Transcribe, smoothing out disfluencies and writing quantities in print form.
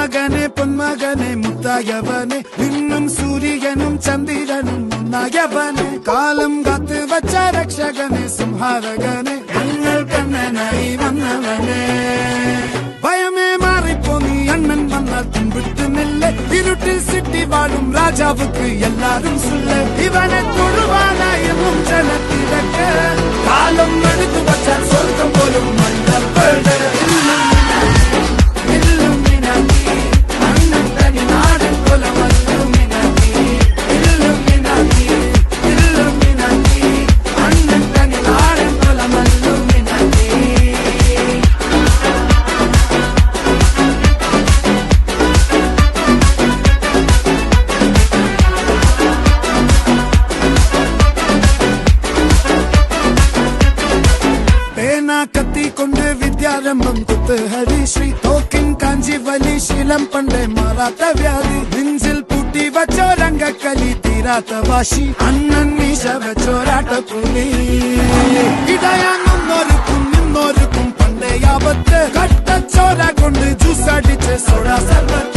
മകനെ പൊന്മകനെ മുത്തായവനെ ഇന്നും സൂര്യനും ചന്ദ്രനും ഒന്നായവനെ കാലം കാത്ത് വച്ച രക്ഷകനെ സംഹാരകനെ ഞങ്ങൾ കണ്ണനായി വന്നവനെ ഭയമേ മാറിപ്പോ നീ അണ്ണൻ വന്നാൽ പിൻവിട്ടുന്നില്ല ഇരുട്ടിൽ സിട്ടി വാഴും രാജാവുക്ക് എല്ലാരും സുല്ല ഇവനെ തൊഴുവാനായും ജനത്തിരക്ക് കാലം എടുത്തു വച്ചാൽ സ്വർഗം പോലും മണ്ണപ്പേട് കത്തിക്കൊണ്ട് വിദ്യാരംഭം കുത്ത് ഹരിശ്രീ തോക്കിൻ കാഞ്ചി വലി ശീലം പണ്ടേ മാറാത്ത വ്യാധി നെഞ്ചിൽ പൂട്ടി വച്ചോരംഗക്കലി തീരാത്ത വാശി അണ്ണൻ മീശ വെച്ചോരാട്ടപ്പുലി ഇടയാങ്ങുന്നോർക്കും നിന്നോർക്കും പണ്ടേ ആപത്ത് കട്ടച്ചോര കൊണ്ട് ജ്യൂസ് അടിച്ച് സോഡ സർവത്ത്